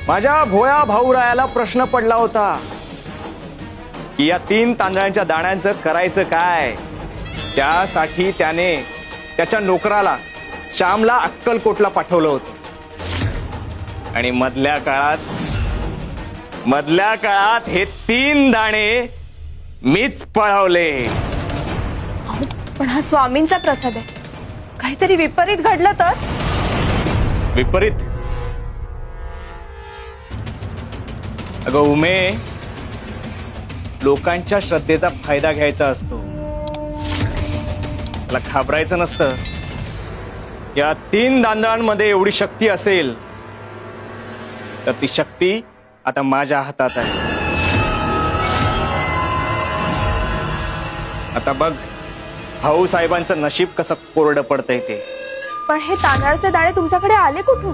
माझ्या भोया भाऊरायाला प्रश्न पडला होता की या 3 तांदळांच्या दाण्यांचं करायचं काय। त्यासाठी त्याने त्याच्या नोकराला श्यामला अक्कलकोटला पाठवलं होतं आणि मधल्या काळात हे 3 दाणे मीच पळवले। पण हा स्वामींचा प्रसाद आहे, काहीतरी विपरीत घडलं तर? विपरीत? अगं उमे, लोकांच्या श्रद्धेचा फायदा घ्यायचा असतो, त्याला घाबरायचं नसतं। या 3 तांदळांमध्ये एवढी शक्ती असेल तर ती शक्ती आता माझ्या हातात आहे। आता बघ भाऊ साहेबांचं नशीब कसं कोरडं पडतंय ते। पण हे तांदळाचे दाणे तुमच्याकडे आले कुठून?